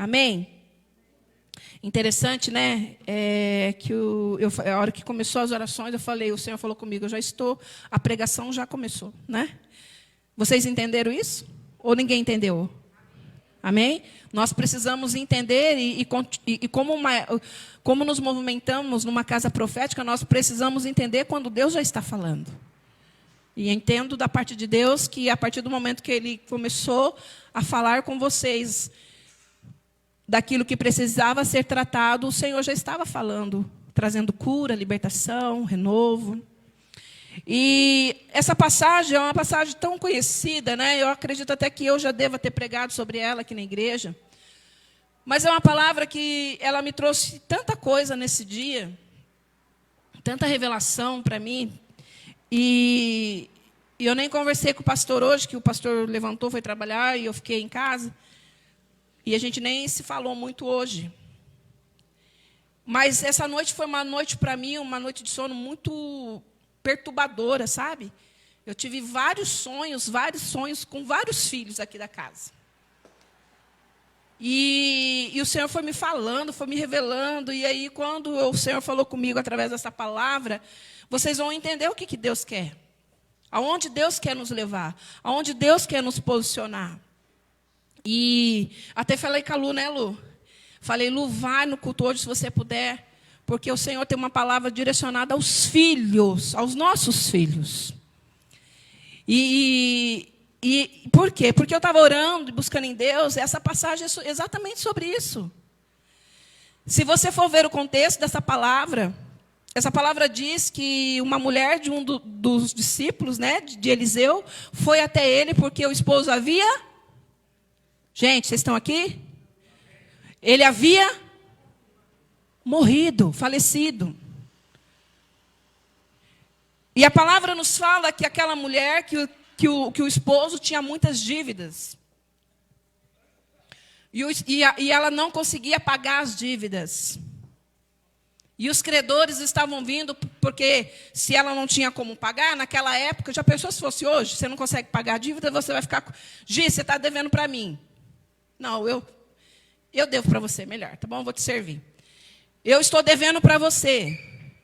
Amém? Interessante, né? A hora que começou as orações, eu falei, o Senhor falou comigo, a pregação já começou, né? Vocês entenderam isso? Ou ninguém entendeu? Amém? Nós precisamos entender e como nos movimentamos numa casa profética, nós precisamos entender quando Deus já está falando. E entendo da parte de Deus que a partir do momento que Ele começou a falar com vocês daquilo que precisava ser tratado, o Senhor já estava falando, trazendo cura, libertação, renovo. E essa passagem é uma passagem tão conhecida, né? Eu acredito até que eu já deva ter pregado sobre ela aqui na igreja. Mas é uma palavra que ela me trouxe tanta coisa nesse dia, tanta revelação para mim. E eu nem conversei com o pastor hoje, que o pastor levantou, foi trabalhar, e eu fiquei em casa. E a gente nem se falou muito hoje. Mas essa noite foi uma noite para mim, uma noite de sono muito perturbadora, sabe? Eu tive vários sonhos com vários filhos aqui da casa. E o Senhor foi me falando, foi me revelando. E aí, quando o Senhor falou comigo através dessa palavra, vocês vão entender o que Deus quer. Aonde Deus quer nos levar. Aonde Deus quer nos posicionar. E até falei com a Lu, né, Lu? Falei, Lu, vai no culto hoje se você puder. Porque o Senhor tem uma palavra direcionada aos filhos, aos nossos filhos. E por quê? Porque eu estava orando e buscando em Deus, essa passagem é exatamente sobre isso. Se você for ver o contexto dessa palavra, essa palavra diz que uma mulher de um dos discípulos, né, de Eliseu, foi até ele porque o esposo havia... Gente, vocês estão aqui? Ele havia morrido, falecido. E a palavra nos fala que aquela mulher, que o esposo tinha muitas dívidas. E ela não conseguia pagar as dívidas. E os credores estavam vindo, porque se ela não tinha como pagar, naquela época, já pensou se fosse hoje? Você não consegue pagar a dívida, você vai ficar... Gi, você está devendo para mim. Não, eu devo para você, melhor, tá bom? Vou te servir. Eu estou devendo para você,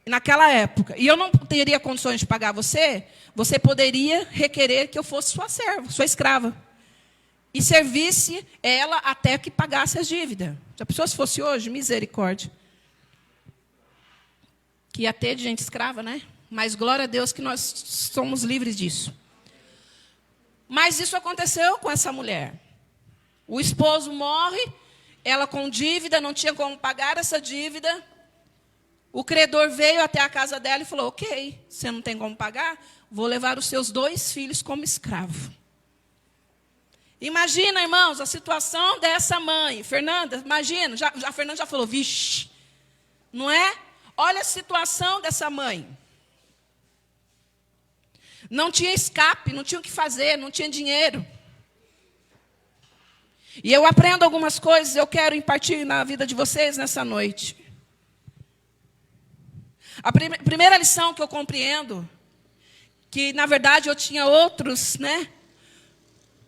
naquela época, e eu não teria condições de pagar você, você poderia requerer que eu fosse sua serva, sua escrava. E servisse ela até que pagasse as dívidas. Já pensou se fosse hoje? Misericórdia. Que ia ter de gente escrava, né? Mas glória a Deus que nós somos livres disso. Mas isso aconteceu com essa mulher. O esposo morre, ela com dívida, não tinha como pagar essa dívida. O credor veio até a casa dela e falou, ok, você não tem como pagar, vou levar os seus 2 filhos como escravo. Imagina, irmãos, a situação dessa mãe. Fernanda, imagina, a Fernanda já falou, vixe, não é? Olha a situação dessa mãe. Não tinha escape, não tinha o que fazer, não tinha dinheiro. E eu aprendo algumas coisas, eu quero impartir na vida de vocês nessa noite. A primeira lição que eu compreendo, que na verdade eu tinha outros, né?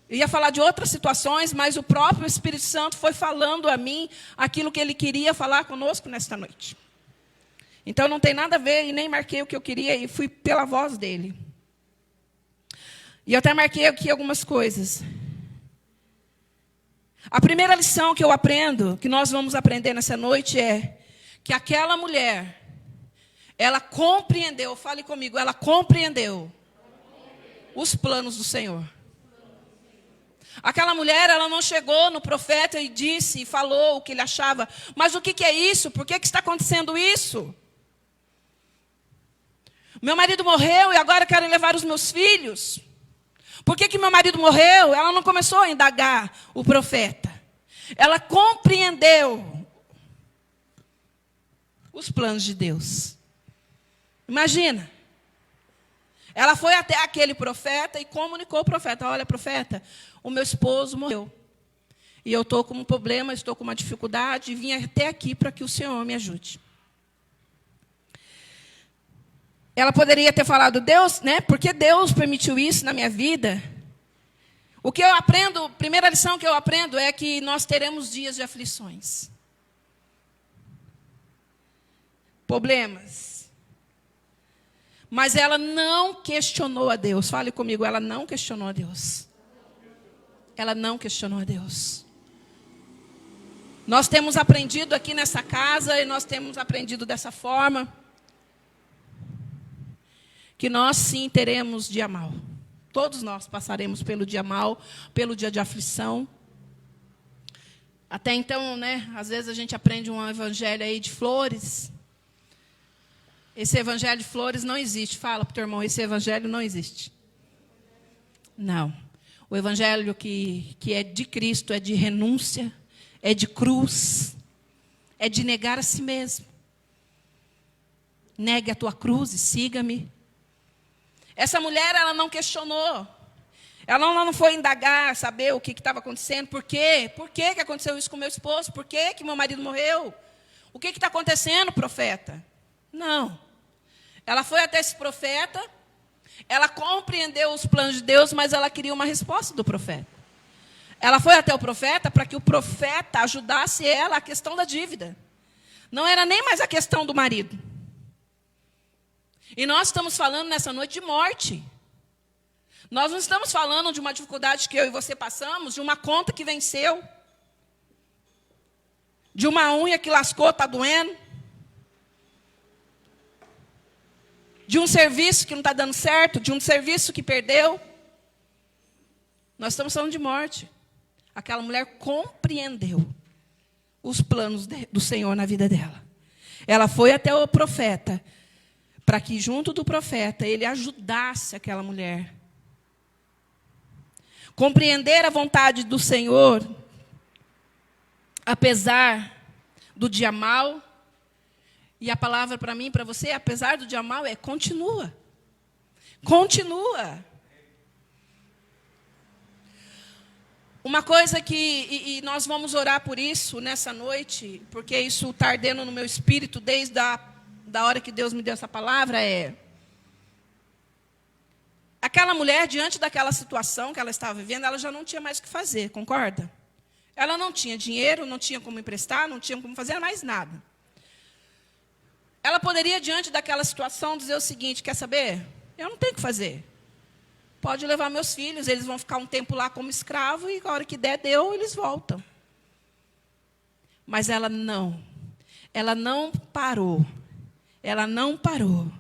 Eu ia falar de outras situações, mas o próprio Espírito Santo foi falando a mim aquilo que ele queria falar conosco nesta noite. Então não tem nada a ver, e nem marquei o que eu queria, e fui pela voz dele. E eu até marquei aqui algumas coisas. A primeira lição que eu aprendo, que nós vamos aprender nessa noite é que aquela mulher, ela compreendeu, fale comigo, ela compreendeu os planos do Senhor. Aquela mulher, ela não chegou no profeta e disse, e falou o que ele achava, mas o que é isso? Por que está acontecendo isso? Meu marido morreu e agora quero levar os meus filhos. Por que meu marido morreu? Ela não começou a indagar o profeta. Ela compreendeu os planos de Deus. Imagina. Ela foi até aquele profeta e comunicou ao profeta. Olha, profeta, o meu esposo morreu. E eu estou com um problema, estou com uma dificuldade. E vim até aqui para que o Senhor me ajude. Ela poderia ter falado, Deus, né? Porque Deus permitiu isso na minha vida. O que eu aprendo, primeira lição que eu aprendo é que nós teremos dias de aflições. Problemas. Mas ela não questionou a Deus. Fale comigo, ela não questionou a Deus. Ela não questionou a Deus. Nós temos aprendido aqui nessa casa, e nós temos aprendido dessa forma, que nós sim teremos dia mau. Todos nós passaremos pelo dia mau, pelo dia de aflição. Até então, né, às vezes a gente aprende um evangelho aí de flores. Esse evangelho de flores não existe. Fala para o teu irmão, esse evangelho não existe. Não. O evangelho que é de Cristo é de renúncia, é de cruz, é de negar a si mesmo. Negue a tua cruz e siga-me. Essa mulher, ela não questionou. Ela não foi indagar, saber o que estava acontecendo. Por quê? Por que aconteceu isso com meu esposo? Por que meu marido morreu? O que está acontecendo, profeta? Não. Ela foi até esse profeta, ela compreendeu os planos de Deus, mas ela queria uma resposta do profeta. Ela foi até o profeta para que o profeta ajudasse ela a questão da dívida. Não era nem mais a questão do marido. E nós estamos falando nessa noite de morte. Nós não estamos falando de uma dificuldade que eu e você passamos, de uma conta que venceu, de uma unha que lascou, está doendo, de um serviço que não está dando certo, de um serviço que perdeu. Nós estamos falando de morte. Aquela mulher compreendeu os planos do Senhor na vida dela. Ela foi até o profeta, para que junto do profeta ele ajudasse aquela mulher. Compreender a vontade do Senhor, apesar do dia mau. E a palavra para mim, para você, apesar do dia mau, é continua. Continua. Uma coisa que, e nós vamos orar por isso nessa noite, porque isso está ardendo no meu espírito desde da hora que Deus me deu essa palavra, é... Aquela mulher, diante daquela situação que ela estava vivendo, ela já não tinha mais o que fazer, concorda? Ela não tinha dinheiro, não tinha como emprestar, não tinha como fazer mais nada. Ela poderia, diante daquela situação, dizer o seguinte, quer saber? Eu não tenho o que fazer. Pode levar meus filhos, eles vão ficar um tempo lá como escravo, e a hora que der, deu, eles voltam. Mas ela não parou. Ela não parou.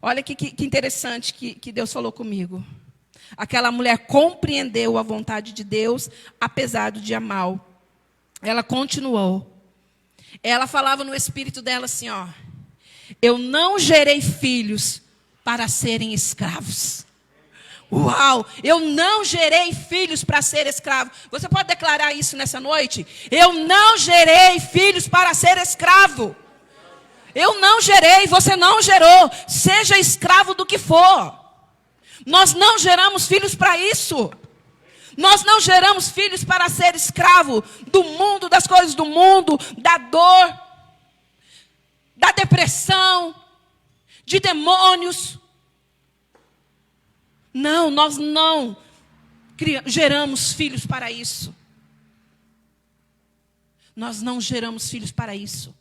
Olha que interessante que Deus falou comigo. Aquela mulher compreendeu a vontade de Deus, apesar do dia mau. Ela continuou. Ela falava no espírito dela assim, ó. Eu não gerei filhos para serem escravos. Uau! Eu não gerei filhos para ser escravo. Você pode declarar isso nessa noite? Eu não gerei filhos para ser escravo. Eu não gerei, você não gerou. Seja escravo do que for. Nós não geramos filhos para isso. Nós não geramos filhos para ser escravo do mundo, das coisas do mundo, da dor, da depressão, de demônios. Não, nós não geramos filhos para isso. Nós não geramos filhos para isso.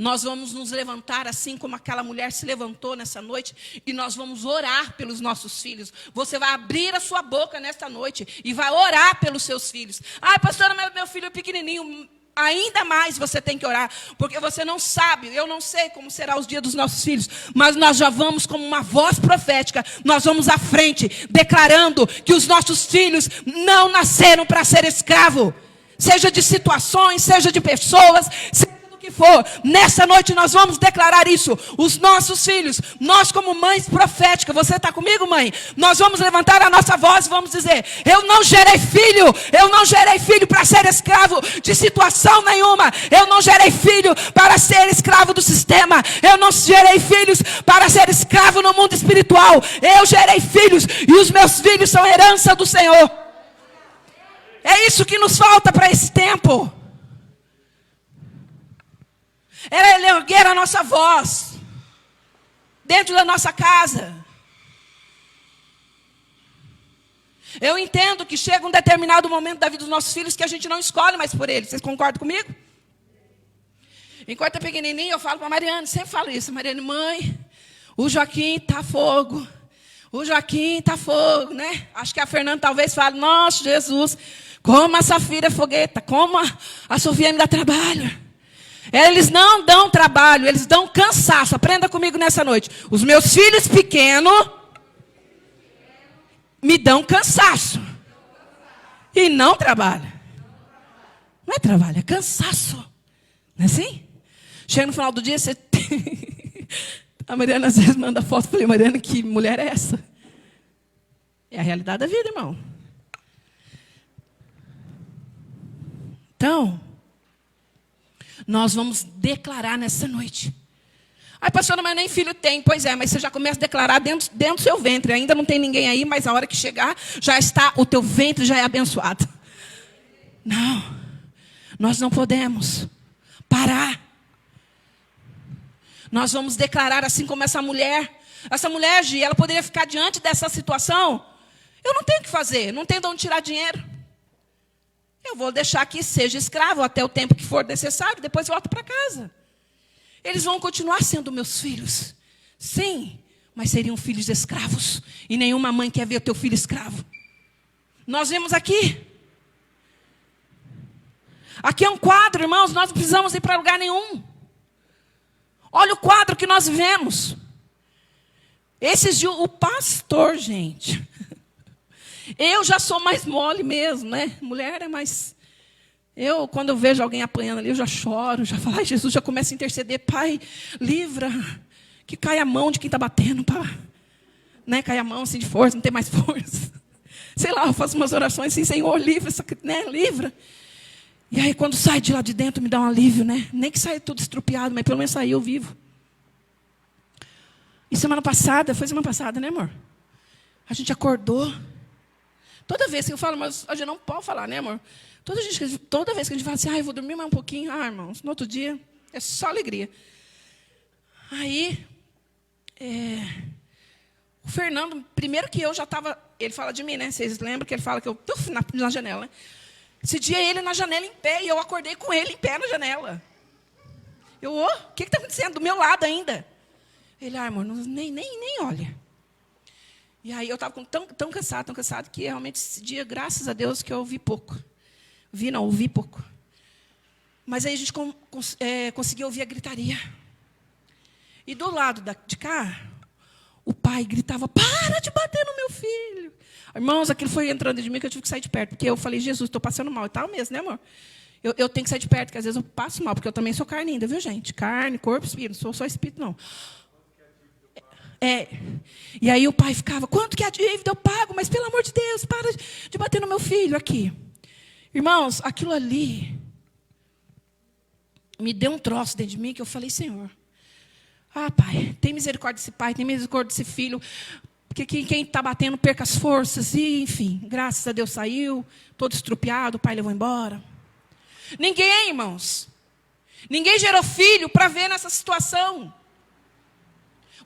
Nós vamos nos levantar assim como aquela mulher se levantou nessa noite e nós vamos orar pelos nossos filhos. Você vai abrir a sua boca nesta noite e vai orar pelos seus filhos. Ah, pastora, meu filho é pequenininho. Ainda mais você tem que orar, porque você não sabe, eu não sei como será os dias dos nossos filhos, mas nós já vamos como uma voz profética, nós vamos à frente, declarando que os nossos filhos não nasceram para ser escravo, seja de situações, seja de pessoas, seja que for, nessa noite nós vamos declarar isso, os nossos filhos, nós como mães proféticas, você está comigo, mãe? Nós vamos levantar a nossa voz e vamos dizer, eu não gerei filho para ser escravo de situação nenhuma, eu não gerei filho para ser escravo do sistema, eu não gerei filhos para ser escravo no mundo espiritual, eu gerei filhos e os meus filhos são herança do Senhor. É isso que nos falta para esse tempo. Era erguer a nossa voz dentro da nossa casa. Eu entendo que chega um determinado momento da vida dos nossos filhos que a gente não escolhe mais por eles. Vocês concordam comigo? Enquanto é pequenininho, eu falo para a Mariane, sempre falo isso. Mariane, mãe, o Joaquim está fogo. O Joaquim está fogo, né? Acho que a Fernanda talvez fale, nossa, Jesus, como a Safira é fogueta, como a Sofia me dá trabalho. Eles não dão trabalho, eles dão cansaço. Aprenda comigo nessa noite. Os meus filhos pequenos me dão cansaço. E não trabalho. Não é trabalho, é cansaço. Não é assim? Chega no final do dia, você A Mariana às vezes manda foto. Eu falei, Mariana, que mulher é essa? É a realidade da vida, irmão. Então, nós vamos declarar nessa noite. Ai, pastora, mas nem filho tem. Pois é, mas você já começa a declarar dentro do seu ventre. Ainda não tem ninguém aí, mas a hora que chegar, já está, o teu ventre já é abençoado. Não, nós não podemos parar. Nós vamos declarar assim como essa mulher. Essa mulher, Gi, ela poderia ficar diante dessa situação. Eu não tenho o que fazer, não tenho de onde tirar dinheiro. Eu vou deixar que seja escravo até o tempo que for necessário, depois volto para casa. Eles vão continuar sendo meus filhos. Sim, mas seriam filhos escravos. E nenhuma mãe quer ver o teu filho escravo. Nós vemos aqui. Aqui é um quadro, irmãos, nós não precisamos ir para lugar nenhum. Olha o quadro que nós vivemos. Esses dias, o pastor, gente. Eu já sou mais mole mesmo, né? Mulher é mais... quando eu vejo alguém apanhando ali, eu já choro, já falo, ai, Jesus, já começa a interceder. Pai, livra, que caia a mão de quem está batendo. Né? Cai a mão assim de força, não tem mais força. Sei lá, eu faço umas orações assim, Senhor, livra, né? Livra. E aí, quando sai de lá de dentro, me dá um alívio, né? Nem que saia tudo estrupiado, mas pelo menos saiu vivo. E foi semana passada, né, amor? A gente acordou. Toda vez que eu falo, mas a gente não pode falar, né, amor? Toda vez que a gente fala assim, eu vou dormir mais um pouquinho. Irmãos, no outro dia, é só alegria. Aí, o Fernando, primeiro que eu já estava... Ele fala de mim, né? Vocês lembram que ele fala que eu... na janela, né? Esse dia ele na janela em pé, e eu acordei com ele em pé na janela. O que está acontecendo? Do meu lado ainda. Ele, amor, nem olha. E aí eu estava tão cansado, que realmente esse dia, graças a Deus, que eu ouvi pouco. Ouvi pouco. Mas aí a gente conseguiu ouvir a gritaria. E do lado de cá, o pai gritava, para de bater no meu filho. Irmãos, aquilo foi entrando de mim que eu tive que sair de perto. Porque eu falei, Jesus, estou passando mal. E tal mesmo, né, amor? Eu tenho que sair de perto, porque às vezes eu passo mal. Porque eu também sou carne ainda, viu, gente? Carne, corpo, espírito. Não sou só espírito, não. E aí o pai ficava, quanto que é a dívida? Eu pago, mas pelo amor de Deus, para de bater no meu filho aqui. Irmãos, aquilo ali me deu um troço dentro de mim que eu falei, Senhor, pai, tem misericórdia desse pai, tem misericórdia desse filho, porque quem está batendo perca as forças, e enfim, graças a Deus saiu, todo estrupiado, o pai levou embora. Ninguém, irmãos, ninguém gerou filho para ver nessa situação.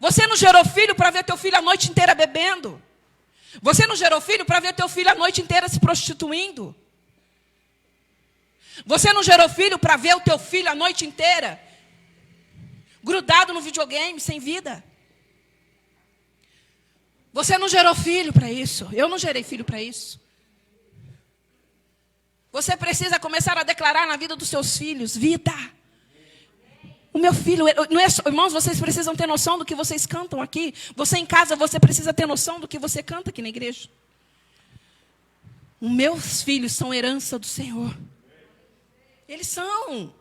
Você não gerou filho para ver teu filho a noite inteira bebendo. Você não gerou filho para ver teu filho a noite inteira se prostituindo. Você não gerou filho para ver o teu filho a noite inteira grudado no videogame, sem vida. Você não gerou filho para isso. Eu não gerei filho para isso. Você precisa começar a declarar na vida dos seus filhos, vida. O meu filho, não é só, irmãos, vocês precisam ter noção do que vocês cantam aqui. Você em casa, você precisa ter noção do que você canta aqui na igreja. Os meus filhos são herança do Senhor. Eles são.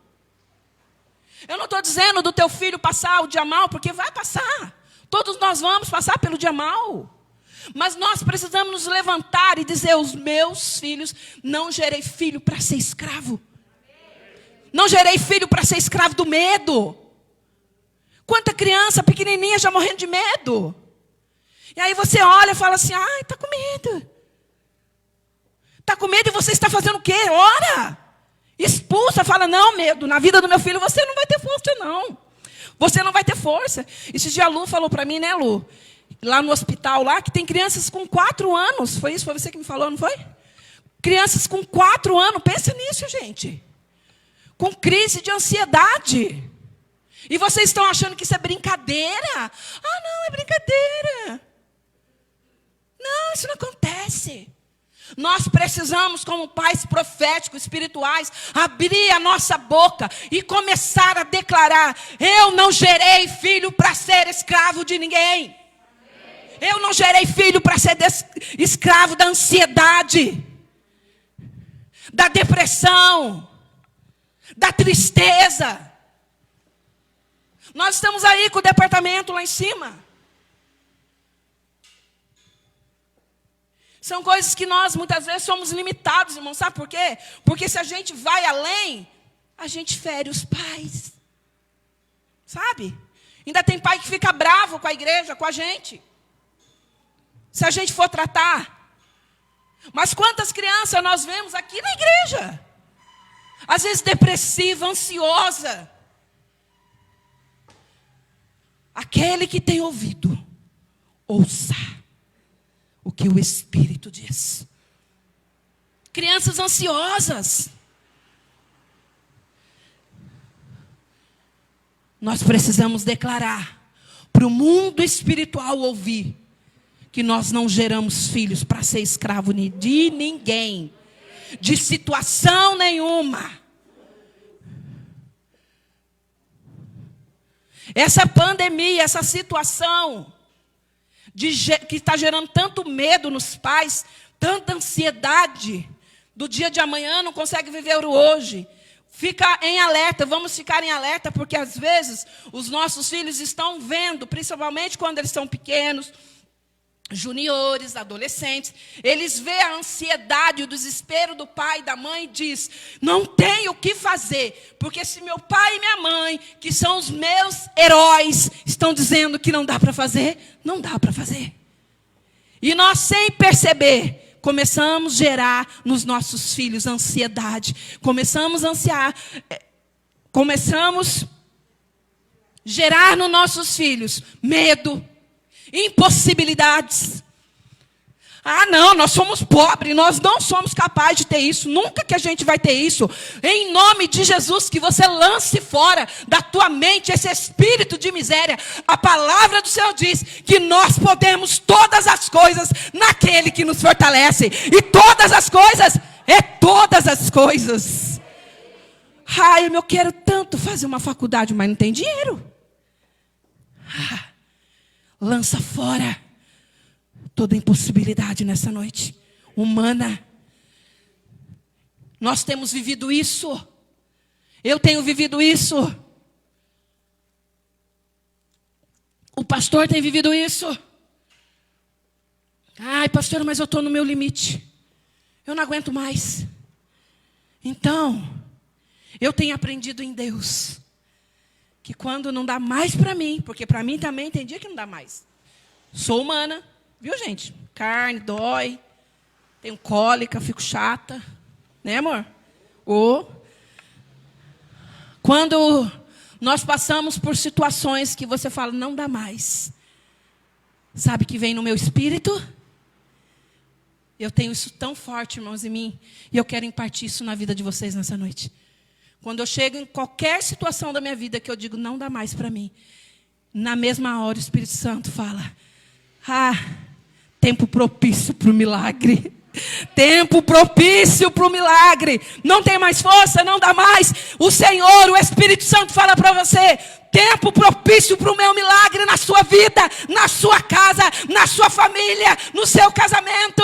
Eu não estou dizendo do teu filho passar o dia mal, porque vai passar. Todos nós vamos passar pelo dia mal. Mas nós precisamos nos levantar e dizer, os meus filhos, não gerei filho para ser escravo. Não gerei filho para ser escravo do medo. Quanta criança pequenininha já morrendo de medo. E aí você olha e fala assim, está com medo. Está com medo e você está fazendo o quê? Ora! Expulsa, fala, não, medo, na vida do meu filho você não vai ter força, não. Você não vai ter força. Esse dia a Lu falou para mim, né, Lu? lá no hospital, lá, que tem crianças com 4 anos. Foi isso? Foi você que me falou, não foi? Crianças com 4 anos. Pensa nisso, gente. Com crise de ansiedade. E vocês estão achando que isso é brincadeira? Ah, não, é brincadeira. Não, isso não acontece. Nós precisamos, como pais proféticos, espirituais, abrir a nossa boca e começar a declarar: eu não gerei filho para ser escravo de ninguém. Eu não gerei filho para ser escravo da ansiedade, da depressão, da tristeza. Nós estamos aí com o departamento lá em cima. São coisas que nós, muitas vezes, somos limitados, irmão. Sabe por quê? Porque se a gente vai além, a gente fere os pais. Sabe? Ainda tem pai que fica bravo com a igreja, com a gente. Se a gente for tratar. Mas quantas crianças nós vemos aqui na igreja? Às vezes depressiva, ansiosa. Aquele que tem ouvido, ouça o que o Espírito diz. Crianças ansiosas. Nós precisamos declarar para o mundo espiritual ouvir que nós não geramos filhos para ser escravo de ninguém, de situação nenhuma. Essa pandemia, essa situação que está gerando tanto medo nos pais, tanta ansiedade do dia de amanhã, não consegue viver o hoje. Fica em alerta, vamos ficar em alerta, porque às vezes os nossos filhos estão vendo, principalmente quando eles são pequenos, juniores, adolescentes, eles veem a ansiedade, o desespero do pai e da mãe e diz: não tenho o que fazer, porque se meu pai e minha mãe, que são os meus heróis, estão dizendo que não dá para fazer, não dá para fazer. E nós, sem perceber, começamos a gerar nos nossos filhos ansiedade, começamos a gerar nos nossos filhos medo, impossibilidades. Ah, não, nós somos pobres, nós não somos capazes de ter isso, nunca que a gente vai ter isso. Em nome de Jesus, que você lance fora da tua mente esse espírito de miséria. A palavra do Senhor diz que nós podemos todas as coisas naquele que nos fortalece. E todas as coisas, é todas as coisas. Ai, eu quero tanto fazer uma faculdade, mas não tem dinheiro. Lança fora toda impossibilidade nessa noite humana. Nós temos vivido isso. Eu tenho vivido isso. O pastor tem vivido isso. Ai, pastor, mas eu estou no meu limite. Eu não aguento mais. Então, eu tenho aprendido em Deus que quando não dá mais para mim, porque para mim também tem dia que não dá mais. Sou humana, viu, gente? Carne, dói. Tenho cólica, fico chata. Né, amor? Quando nós passamos por situações que você fala, não dá mais. Sabe que vem no meu espírito? Eu tenho isso tão forte, irmãos, em mim. E eu quero impartir isso na vida de vocês nessa noite. Quando eu chego em qualquer situação da minha vida que eu digo, não dá mais para mim. Na mesma hora o Espírito Santo fala: tempo propício para o milagre. Tempo propício para o milagre. Não tem mais força, não dá mais. O Senhor, o Espírito Santo fala para você: tempo propício para o meu milagre na sua vida, na sua casa, na sua família, no seu casamento.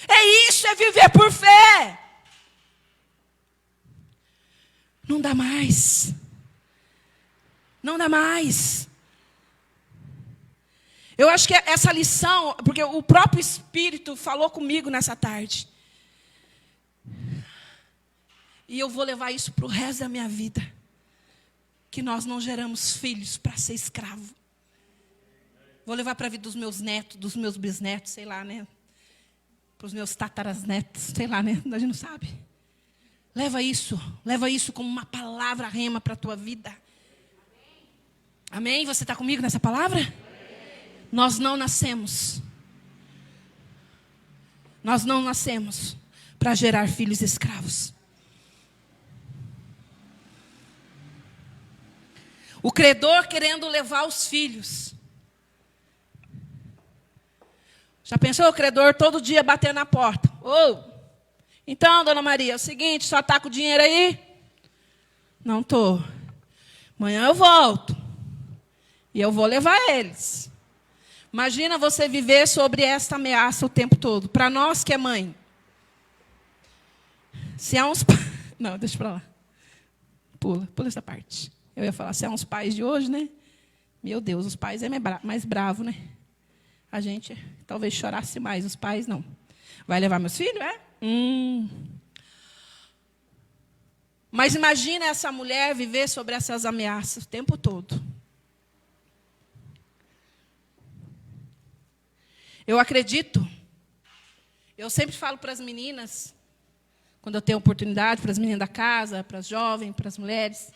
É isso, é viver por fé. Não dá mais. Não dá mais. Eu acho que essa lição, porque o próprio Espírito falou comigo nessa tarde. E eu vou levar isso para o resto da minha vida. Que nós não geramos filhos para ser escravo. Vou levar para a vida dos meus netos, dos meus bisnetos, sei lá, né? Para os meus tatarasnetos, sei lá, né? A gente não sabe. Leva isso como uma palavra rema para a tua vida. Amém? Você está comigo nessa palavra? Nós não nascemos. Nós não nascemos para gerar filhos escravos. O credor querendo levar os filhos. Já pensou o credor todo dia batendo na porta? Então, dona Maria, é o seguinte, só está com o dinheiro aí? Não estou. Amanhã eu volto. E eu vou levar eles. Imagina você viver sobre esta ameaça o tempo todo. Para nós que é mãe. Se há uns... Não, deixa para lá. Pula essa parte. Eu ia falar, se há uns pais de hoje, né? Meu Deus, os pais é mais bravo, né? A gente talvez chorasse mais, os pais não. Vai levar meus filhos, é? Mas imagina essa mulher viver sobre essas ameaças o tempo todo. Eu acredito, eu sempre falo para as meninas, quando eu tenho oportunidade, para as meninas da casa, para as jovens, para as mulheres,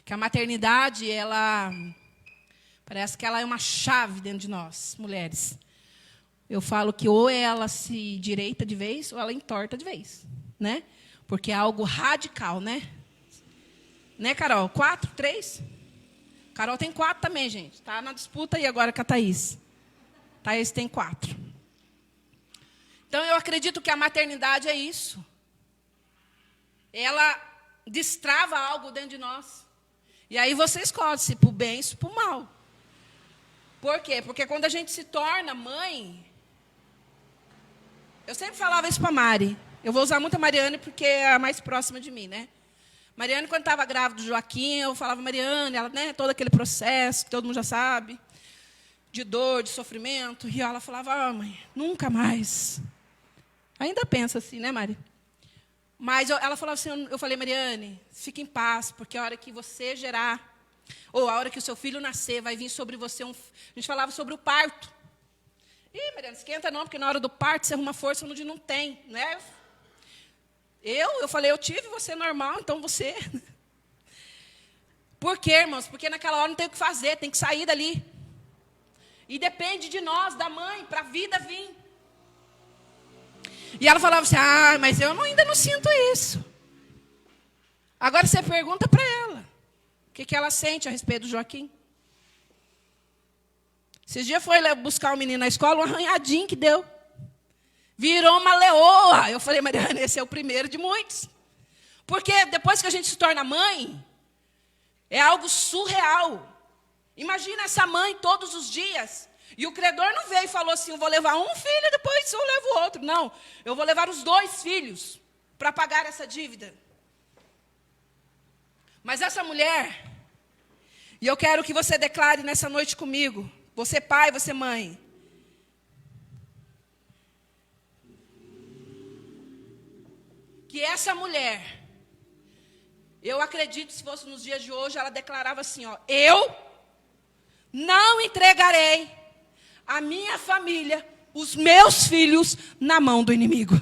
que a maternidade, ela parece que ela é uma chave dentro de nós, mulheres. Eu falo que ou ela se direita de vez, ou ela entorta de vez, né? Porque é algo radical, né? Né, Carol? 4, 3? Carol tem 4 também, gente. Está na disputa aí agora com a Thaís. Thaís tem 4. Então, eu acredito que a maternidade é isso. Ela destrava algo dentro de nós. E aí você escolhe se para o bem, se para o mal. Por quê? Porque quando a gente se torna mãe... Eu sempre falava isso para a Mari. Eu vou usar muito a Mariane porque é a mais próxima de mim, né? Mariane, quando estava grávida do Joaquim, eu falava, Mariane, ela, né, todo aquele processo que todo mundo já sabe, de dor, de sofrimento. E ela falava, mãe, nunca mais. Ainda pensa assim, né, Mari? Mas ela falava assim, eu falei, Mariane, fique em paz, porque a hora que você gerar, ou a hora que o seu filho nascer, vai vir sobre você A gente falava sobre o parto. Ih, Mariane, esquenta não, porque na hora do parto você arruma força onde não tem, né? Eu falei, eu tive, você é normal, então você... Por quê, irmãos? Porque naquela hora não tem o que fazer, tem que sair dali. E depende de nós, da mãe, para a vida vir. E ela falava assim, mas eu ainda não sinto isso. Agora você pergunta para ela, o que ela sente a respeito do Joaquim? Esses dias foi buscar o menino na escola, um arranhadinho que deu. Virou uma leoa. Eu falei, Mariana, esse é o primeiro de muitos. Porque depois que a gente se torna mãe, é algo surreal. Imagina essa mãe todos os dias. E o credor não veio e falou assim, eu vou levar um filho, depois eu levo o outro. Não, eu vou levar os 2 filhos para pagar essa dívida. Mas essa mulher, e eu quero que você declare nessa noite comigo, você pai, você mãe, que essa mulher, eu acredito, se fosse nos dias de hoje, ela declarava assim, eu não entregarei a minha família, os meus filhos, na mão do inimigo.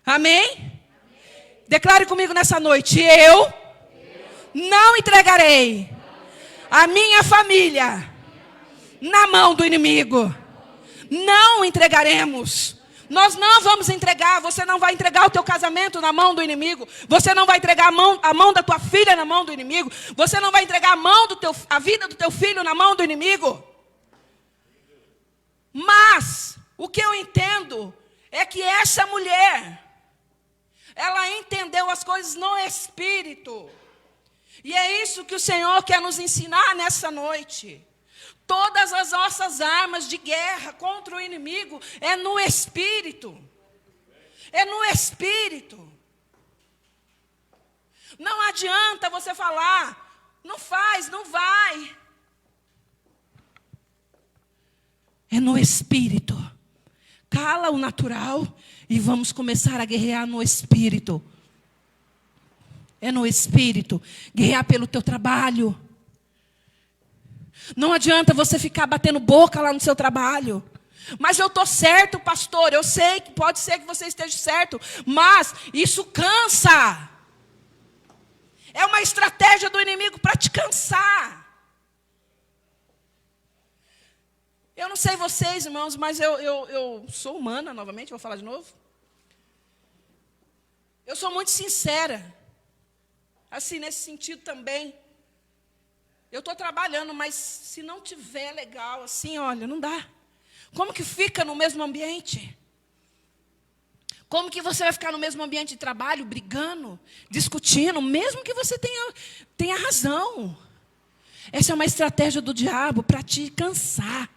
Amém? Declare comigo nessa noite, eu não entregarei a minha família na mão do inimigo. Não entregaremos. Nós não vamos entregar. Você não vai entregar o teu casamento na mão do inimigo. Você não vai entregar a mão da tua filha na mão do inimigo. Você não vai entregar a vida do teu filho na mão do inimigo. Mas o que eu entendo é que essa mulher, ela entendeu as coisas no espírito. E é isso que o Senhor quer nos ensinar nessa noite. Todas as nossas armas de guerra contra o inimigo é no espírito. É no espírito. Não adianta você falar, não faz, não vai. É no espírito. Cala o natural e vamos começar a guerrear no espírito. É no espírito. Guerrear pelo teu trabalho. Não adianta você ficar batendo boca lá no seu trabalho. Mas eu estou certo, pastor. Eu sei que pode ser que você esteja certo. Mas isso cansa. É uma estratégia do inimigo para te cansar. Eu não sei vocês, irmãos, mas eu sou humana, novamente, vou falar de novo. Eu sou muito sincera. Assim, nesse sentido também. Eu estou trabalhando, mas se não tiver legal, assim, olha, não dá. Como que fica no mesmo ambiente? Como que você vai ficar no mesmo ambiente de trabalho, brigando, discutindo, mesmo que você tenha razão? Essa é uma estratégia do diabo para te cansar,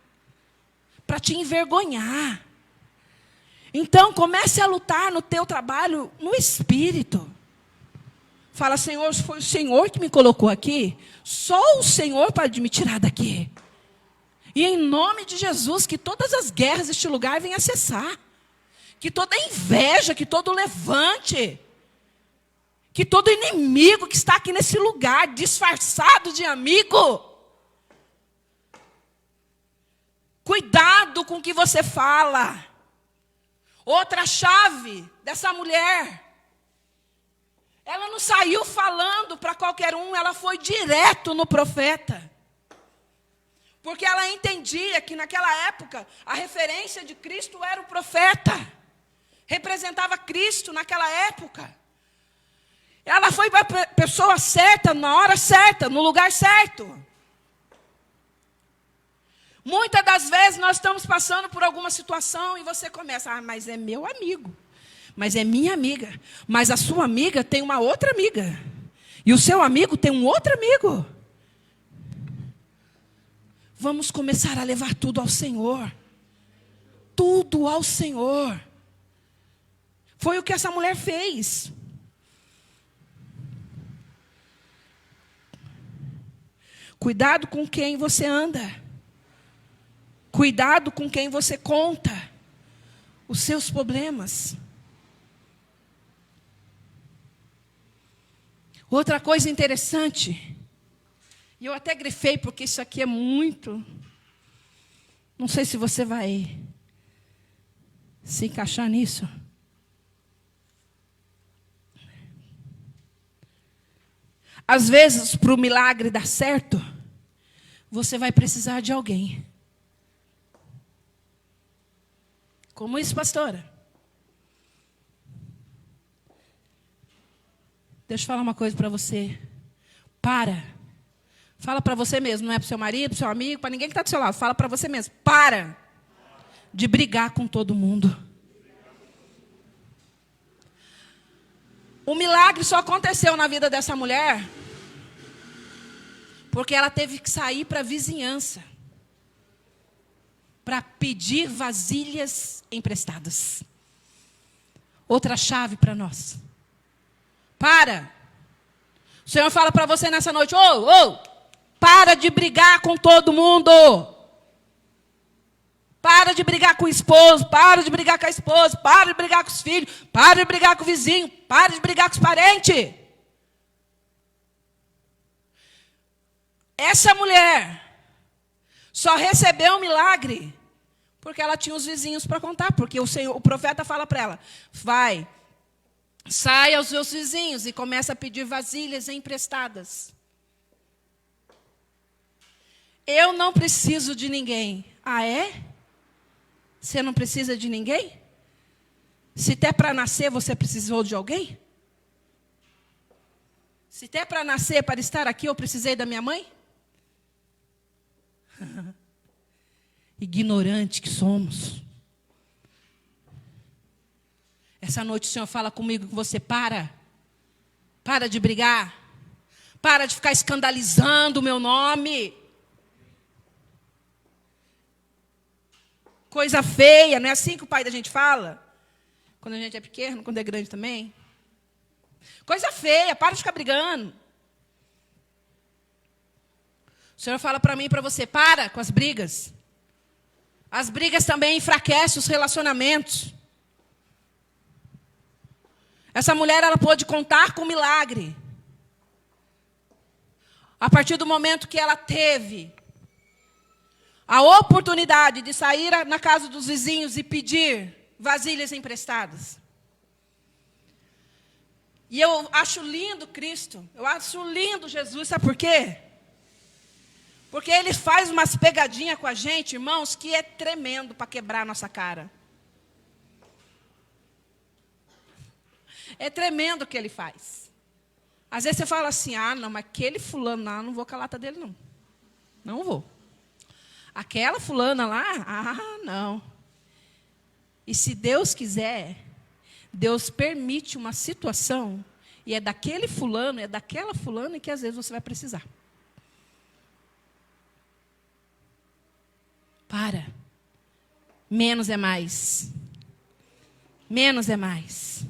para te envergonhar. Então, comece a lutar no teu trabalho, no espírito. Fala, Senhor, foi o Senhor que me colocou aqui. Só o Senhor pode me tirar daqui. E em nome de Jesus, que todas as guerras deste lugar venham a cessar. Que toda inveja, que todo levante, que todo inimigo que está aqui nesse lugar, disfarçado de amigo. Cuidado com o que você fala. Outra chave dessa mulher. Ela não saiu falando para qualquer um, ela foi direto no profeta. Porque ela entendia que naquela época a referência de Cristo era o profeta. Representava Cristo naquela época. Ela foi para a pessoa certa, na hora certa, no lugar certo. Muitas das vezes nós estamos passando por alguma situação e você começa, mas é meu amigo. Mas é minha amiga. Mas a sua amiga tem uma outra amiga. E o seu amigo tem um outro amigo. Vamos começar a levar tudo ao Senhor. Tudo ao Senhor. Foi o que essa mulher fez. Cuidado com quem você anda. Cuidado com quem você conta os seus problemas. Outra coisa interessante, e eu até grifei porque isso aqui é muito, não sei se você vai se encaixar nisso. Às vezes, para o milagre dar certo, você vai precisar de alguém. Como isso, pastora? Deixa eu falar uma coisa para você. Para. Fala para você mesmo, não é para o seu marido, para o seu amigo, para ninguém que está do seu lado. Fala para você mesmo. Para de brigar com todo mundo. O milagre só aconteceu na vida dessa mulher porque ela teve que sair para a vizinhança para pedir vasilhas emprestadas. Outra chave para nós. Para. O Senhor fala para você nessa noite, para de brigar com todo mundo. Para de brigar com o esposo, para de brigar com a esposa, para de brigar com os filhos, para de brigar com o vizinho, para de brigar com os parentes. Essa mulher só recebeu um milagre porque ela tinha os vizinhos para contar, porque o profeta fala para ela, vai, sai aos seus vizinhos e começa a pedir vasilhas emprestadas. Eu não preciso de ninguém. Ah, é? Você não precisa de ninguém? Se até para nascer você precisou de alguém? Se até para nascer, para estar aqui, eu precisei da minha mãe? Ignorante que somos. Essa noite o Senhor fala comigo que você para de brigar, para de ficar escandalizando o meu nome. Coisa feia, não é assim que o pai da gente fala? Quando a gente é pequeno, quando é grande também. Coisa feia, para de ficar brigando. O Senhor fala para mim e para você, para com as brigas. As brigas também enfraquecem os relacionamentos. Essa mulher, ela pôde contar com o milagre. A partir do momento que ela teve a oportunidade de sair na casa dos vizinhos e pedir vasilhas emprestadas. E eu acho lindo Cristo, eu acho lindo Jesus, sabe por quê? Porque ele faz umas pegadinhas com a gente, irmãos, que é tremendo para quebrar a nossa cara. É tremendo o que ele faz. Às vezes você fala assim, não, mas aquele fulano lá, não vou com a lata dele, não. Não vou. Aquela fulana lá, não. E se Deus quiser, Deus permite uma situação, e é daquele fulano, é daquela fulana que às vezes você vai precisar. Para. Menos é mais. Menos é mais.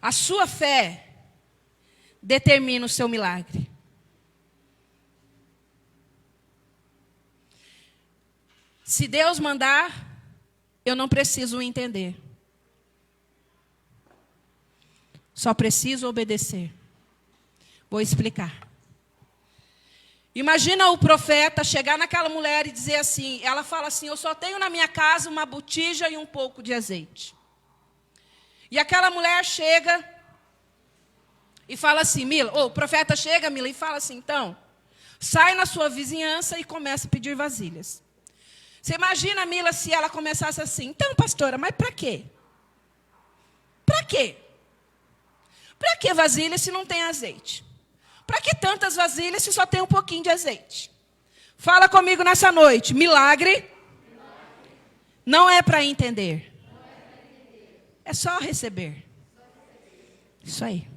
A sua fé determina o seu milagre. Se Deus mandar, eu não preciso entender. Só preciso obedecer. Vou explicar. Imagina o profeta chegar naquela mulher e dizer assim, ela fala assim, eu só tenho na minha casa uma botija e um pouco de azeite. E aquela mulher chega e fala assim, Mila, o profeta chega, Mila, e fala assim, então, sai na sua vizinhança e começa a pedir vasilhas. Você imagina, Mila, se ela começasse assim, então, pastora, mas para quê? Para quê? Para que vasilha se não tem azeite? Para que tantas vasilhas se só tem um pouquinho de azeite? Fala comigo nessa noite. Milagre não é para entender. É só receber. Isso aí.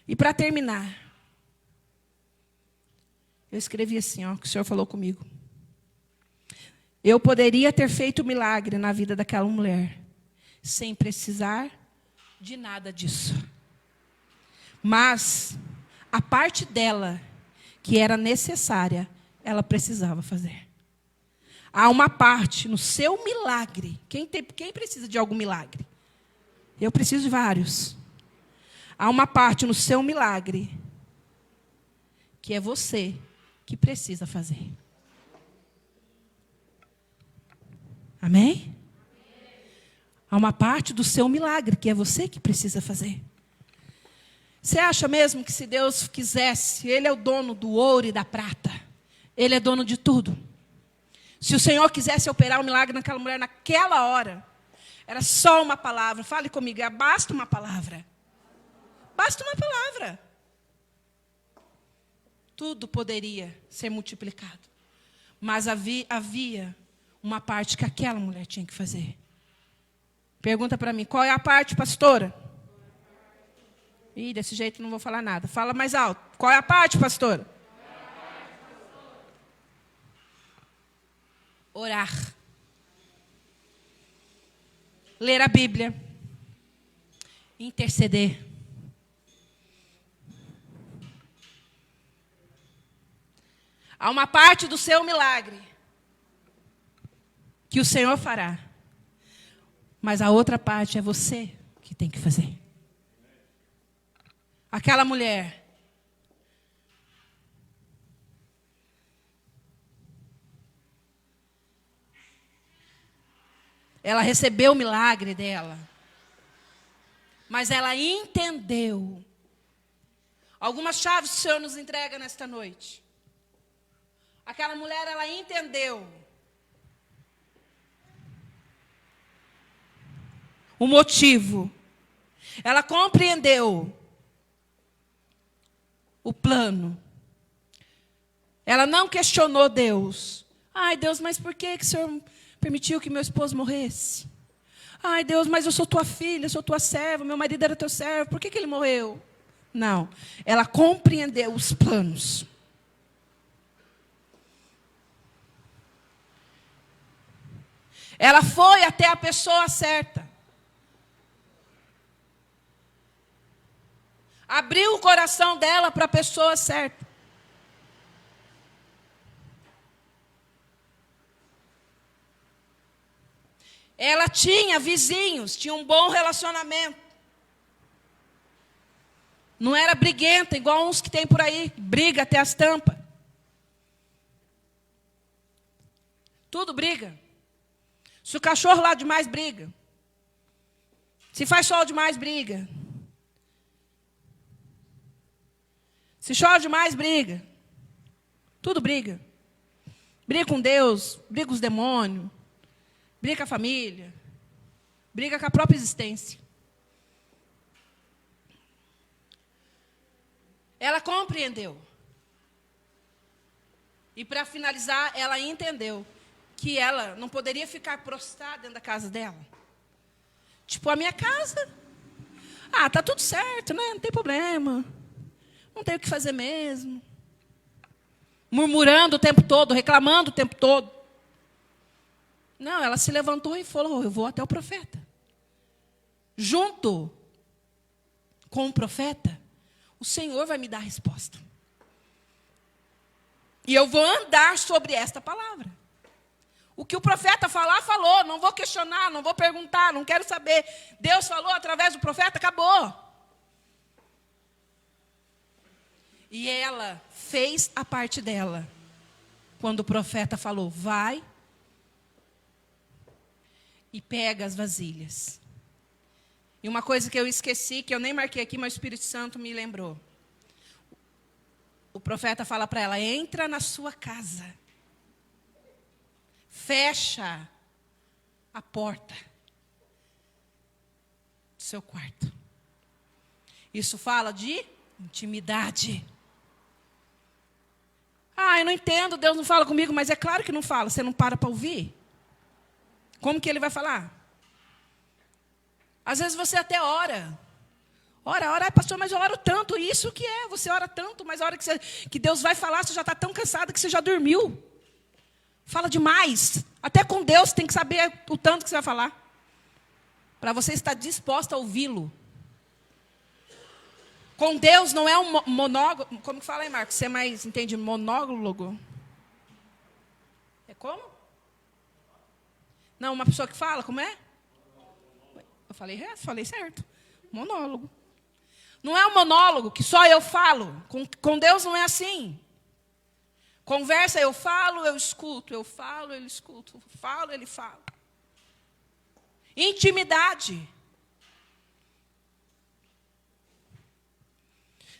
E para terminar, eu escrevi assim, que o Senhor falou comigo. Eu poderia ter feito milagre na vida daquela mulher, sem precisar de nada disso. Mas a parte dela que era necessária, ela precisava fazer. Há uma parte no seu milagre. Quem precisa de algum milagre? Eu preciso de vários. Há uma parte no seu milagre que é você que precisa fazer. Amém? Há uma parte do seu milagre que é você que precisa fazer. Você acha mesmo que se Deus quisesse, Ele é o dono do ouro e da prata. Ele é dono de tudo. Se o Senhor quisesse operar um milagre naquela mulher naquela hora, era só uma palavra. Fale comigo, basta uma palavra. Basta uma palavra. Tudo poderia ser multiplicado. Mas havia uma parte que aquela mulher tinha que fazer. Pergunta para mim, qual é a parte, pastora? Ih, desse jeito não vou falar nada. Fala mais alto. Qual é a parte, pastora? Orar. Ler a Bíblia. Interceder. Há uma parte do seu milagre que o Senhor fará. Mas a outra parte é você que tem que fazer. Aquela mulher. Ela recebeu o milagre dela. Mas ela entendeu. Algumas chaves que o Senhor nos entrega nesta noite. Aquela mulher, ela entendeu. O motivo. Ela compreendeu o plano. Ela não questionou Deus. Ai, Deus, mas por que o Senhor permitiu que meu esposo morresse? Ai, Deus, mas eu sou tua filha, eu sou tua serva, meu marido era teu servo, por que ele morreu? Não. Ela compreendeu os planos. Ela foi até a pessoa certa. Abriu o coração dela para a pessoa certa. Ela tinha vizinhos, tinha um bom relacionamento. Não era briguenta, igual uns que tem por aí, briga até as tampas. Tudo briga. Se o cachorro lá demais, briga. Se faz sol demais, briga. Se chove demais, briga. Tudo briga. Briga com Deus, briga com os demônios, briga com a família, briga com a própria existência. Ela compreendeu. E para finalizar, ela entendeu que ela não poderia ficar prostrada dentro da casa dela. Tipo, a minha casa, tá tudo certo, né? Não tem problema. Não tem o que fazer mesmo. Murmurando o tempo todo, reclamando o tempo todo. Não, ela se levantou e falou, eu vou até o profeta. Junto com o profeta, o Senhor vai me dar a resposta. E eu vou andar sobre esta palavra. O que o profeta falar, falou. Não vou questionar, não vou perguntar, não quero saber. Deus falou através do profeta, acabou. E ela fez a parte dela. Quando o profeta falou, vai e pega as vasilhas. E uma coisa que eu esqueci, que eu nem marquei aqui, mas o Espírito Santo me lembrou. O profeta fala para ela, entra na sua casa. Fecha a porta do seu quarto. Isso fala de intimidade. Eu não entendo, Deus não fala comigo, mas é claro que não fala, você não para ouvir. Como que ele vai falar? Às vezes você até ora. Ora, pastor, mas eu oro tanto, isso que é, você ora tanto, mas a hora que Deus vai falar, você já está tão cansado que você já dormiu. Fala demais. Até com Deus tem que saber o tanto que você vai falar. Para você estar disposta a ouvi-lo. Com Deus não é um monólogo. Como que fala aí, Marcos? Você mais entende monólogo? É como? Não, uma pessoa que fala, como é? Eu falei certo. Monólogo. Não é um monólogo que só eu falo. Com Deus não é assim. Conversa, eu falo, eu escuto. Eu falo, ele escuta. Eu falo, ele fala. Intimidade.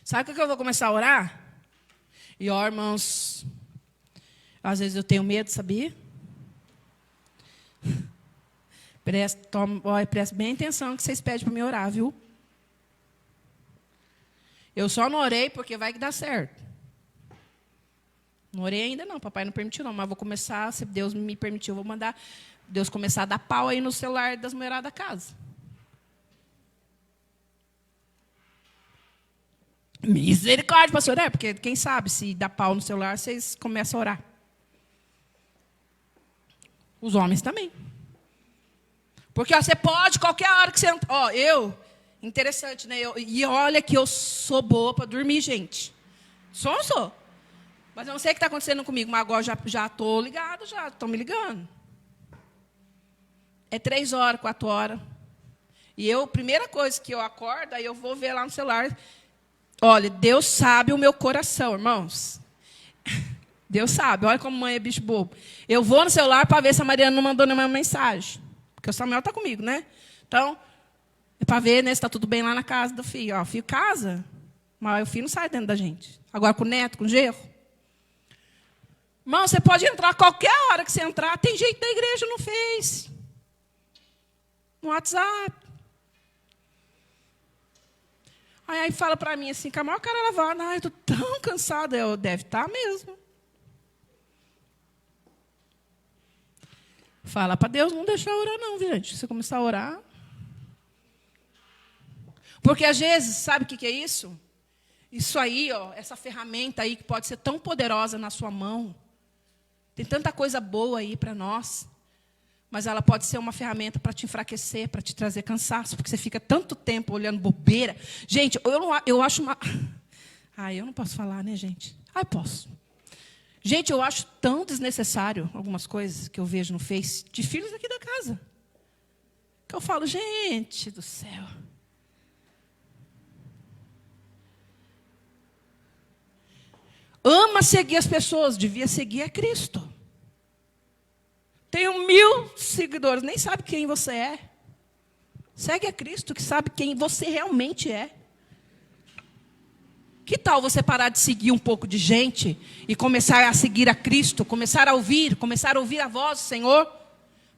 Sabe o que eu vou começar a orar? E, irmãos, às vezes eu tenho medo, sabia? Presta bem atenção no que vocês pedem para me orar, viu? Eu só não orei porque vai que dá certo. Não orei ainda não, papai não permitiu não, mas vou começar, se Deus me permitir, eu vou mandar Deus começar a dar pau aí no celular das mulheradas da casa. Misericórdia, pastor, porque quem sabe se dá pau no celular, vocês começam a orar. Os homens também. Porque você pode, qualquer hora que você... interessante, né? E olha que eu sou boa para dormir, gente. Sou. Mas eu não sei o que está acontecendo comigo, mas agora já estou ligado, já estão me ligando. É 3 horas, 4 horas. E primeira coisa que eu acordo, aí eu vou ver lá no celular. Olha, Deus sabe o meu coração, irmãos. Deus sabe, olha como mãe é bicho bobo. Eu vou no celular para ver se a Mariana não mandou nenhuma mensagem. Porque o Samuel está comigo, né? Então, é para ver, né, se está tudo bem lá na casa do filho. O filho casa, mas o filho não sai dentro da gente. Agora com o neto, com o genro. Irmão, você pode entrar qualquer hora que você entrar. Tem gente da igreja no Face. No WhatsApp. Aí fala para mim assim, com a maior cara lavada. Eu estou tão cansada. Deve estar mesmo. Fala para Deus não deixar orar não, gente. Se você começar a orar... Porque às vezes, sabe o que é isso? Isso aí, essa ferramenta aí que pode ser tão poderosa na sua mão. Tem tanta coisa boa aí para nós. Mas ela pode ser uma ferramenta para te enfraquecer, para te trazer cansaço. Porque você fica tanto tempo olhando bobeira. Gente, eu acho uma... eu não posso falar, né, gente? Posso. Gente, eu acho tão desnecessário algumas coisas que eu vejo no Face de filhos aqui da casa. Que eu falo, gente do céu. Ama seguir as pessoas, devia seguir a Cristo. Tenho 1000 seguidores, nem sabe quem você é. Segue a Cristo, que sabe quem você realmente é. Que tal você parar de seguir um pouco de gente e começar a seguir a Cristo, começar a ouvir a voz do Senhor?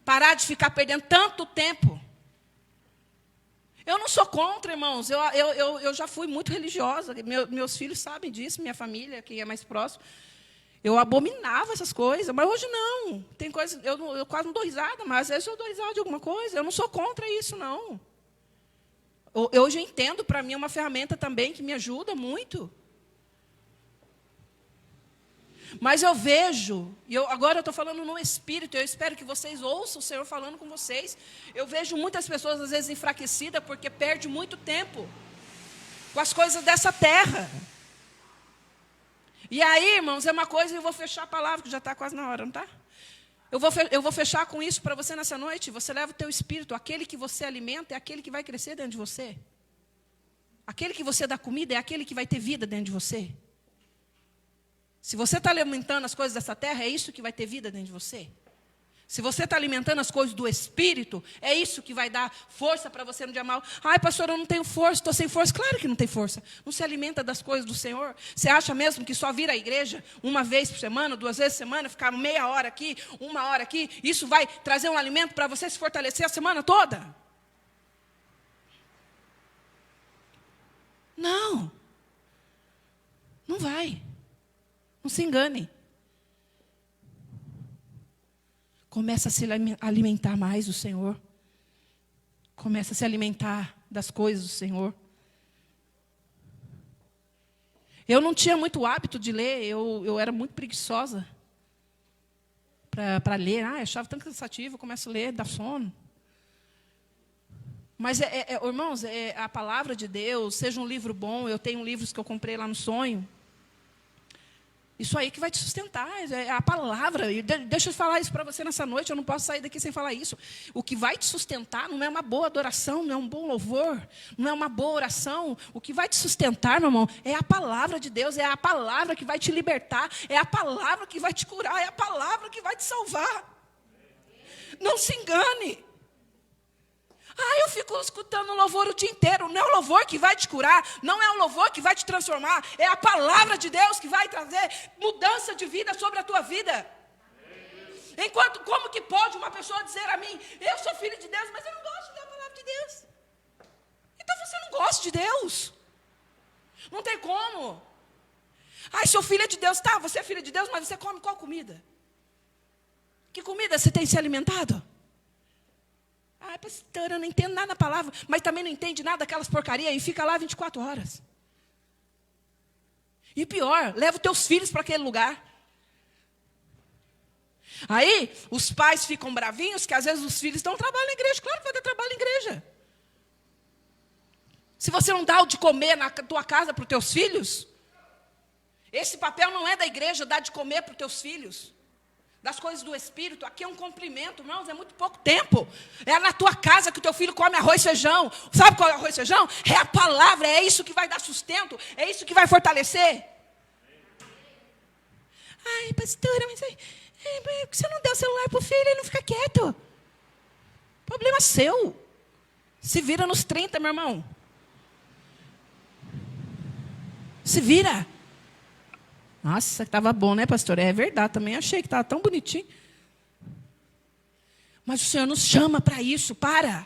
Parar de ficar perdendo tanto tempo. Eu não sou contra, irmãos. Eu já fui muito religiosa. Meus filhos sabem disso, minha família, quem é mais próximo. Eu abominava essas coisas, mas hoje não. Tem coisas, eu quase não dou risada, mas às vezes eu dou risada de alguma coisa. Eu não sou contra isso, não. Hoje eu entendo, para mim é uma ferramenta também que me ajuda muito. Mas eu vejo, agora eu estou falando no Espírito, eu espero que vocês ouçam o Senhor falando com vocês. Eu vejo muitas pessoas, às vezes, enfraquecidas, porque perde muito tempo com as coisas dessa terra. E aí, irmãos, é uma coisa, eu vou fechar a palavra, que já está quase na hora, não está? Eu vou fechar com isso para você nessa noite. Você leva o teu espírito, aquele que você alimenta é aquele que vai crescer dentro de você. Aquele que você dá comida é aquele que vai ter vida dentro de você. Se você está alimentando as coisas dessa terra, é isso que vai ter vida dentro de você. Se você está alimentando as coisas do Espírito, é isso que vai dar força para você no dia mal. Ai, pastor, eu não tenho força, estou sem força. Claro que não tem força. Não se alimenta das coisas do Senhor. Você acha mesmo que só vir à igreja uma vez por semana, 2 vezes por semana, ficar meia hora aqui, 1 hora aqui, isso vai trazer um alimento para você se fortalecer a semana toda? Não. Não vai. Não se engane. Começa a se alimentar mais do Senhor. Começa a se alimentar das coisas do Senhor. Eu não tinha muito hábito de ler, eu era muito preguiçosa para ler. Eu achava tão cansativo, eu começo a ler, dá sono. Mas, irmãos, a palavra de Deus, seja um livro bom, eu tenho livros que eu comprei lá no Sonho. Isso aí que vai te sustentar, é a palavra. Deixa eu falar isso para você nessa noite, eu não posso sair daqui sem falar isso. O que vai te sustentar não é uma boa adoração, não é um bom louvor, não é uma boa oração. O que vai te sustentar, meu irmão, é a palavra de Deus, é a palavra que vai te libertar, é a palavra que vai te curar, é a palavra que vai te salvar. Não se engane. Eu fico escutando louvor o dia inteiro. Não é o louvor que vai te curar, não é o louvor que vai te transformar, é a palavra de Deus que vai trazer mudança de vida sobre a tua vida. Enquanto, como que pode uma pessoa dizer a mim, eu sou filho de Deus, mas eu não gosto da palavra de Deus? Então você não gosta de Deus. Não tem como. Sou filha de Deus. Tá, você é filha de Deus, mas você come qual comida? Que comida você tem se alimentado? Pastor, eu não entendo nada da palavra, mas também não entende nada daquelas porcarias e fica lá 24 horas. E pior, leva os teus filhos para aquele lugar. Aí, os pais ficam bravinhos, que às vezes os filhos dão trabalho na igreja. Claro que vai dar trabalho na igreja. Se você não dá o de comer na tua casa para os teus filhos, esse papel não é da igreja, dar de comer para os teus filhos. Das coisas do Espírito, aqui é um cumprimento, irmãos, é muito pouco tempo. É na tua casa que o teu filho come arroz e feijão. Sabe qual é o arroz e feijão? É a palavra, é isso que vai dar sustento, é isso que vai fortalecer. Pastora, mas você não deu o celular para o filho, ele não fica quieto. Problema seu. Se vira nos 30, meu irmão. Se vira. Nossa, estava bom, né, pastor? É verdade, também achei que estava tão bonitinho. Mas o Senhor nos chama para isso, para.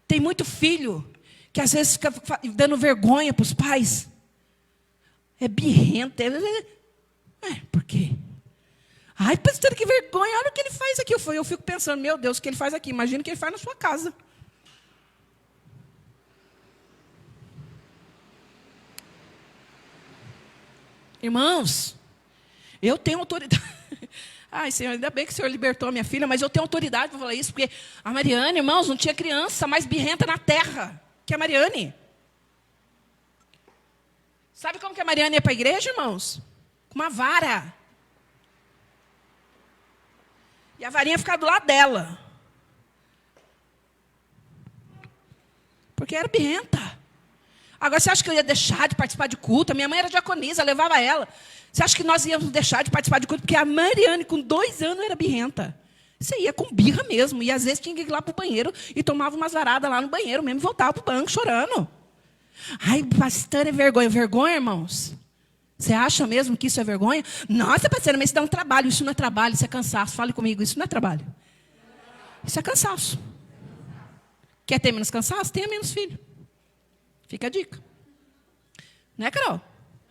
Tem muito filho que às vezes fica dando vergonha para os pais. É birrento. Por quê? Pastor, que vergonha, olha o que ele faz aqui. Eu fico pensando, meu Deus, o que ele faz aqui? Imagina o que ele faz na sua casa. Irmãos, eu tenho autoridade. Senhor, ainda bem que o Senhor libertou a minha filha, mas eu tenho autoridade para falar isso, porque a Mariane, irmãos, não tinha criança mais birrenta na terra que a Mariane. Sabe como que a Mariane ia para a igreja, irmãos? Com uma vara. E a varinha ficava do lado dela. Porque era birrenta. Agora, você acha que eu ia deixar de participar de culto? A minha mãe era diaconisa, levava ela. Você acha que nós íamos deixar de participar de culto? Porque a Mariane, com 2 anos, era birrenta. Você ia com birra mesmo. E às vezes tinha que ir lá para o banheiro e tomava umas varadas lá no banheiro mesmo e voltava para o banco chorando. Ai, pastor, é vergonha. Vergonha, irmãos? Você acha mesmo que isso é vergonha? Nossa, pastor, mas isso dá um trabalho. Isso não é trabalho, isso é cansaço. Fale comigo, isso não é trabalho. Isso é cansaço. Quer ter menos cansaço? Tenha menos filho. Fica a dica. Né, Carol?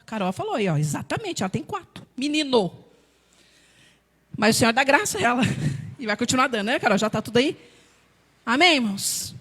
A Carol falou aí, ó, exatamente, ela tem 4. Menino. Mas o Senhor dá graça a ela. E vai continuar dando, né, Carol? Já está tudo aí? Amém, irmãos?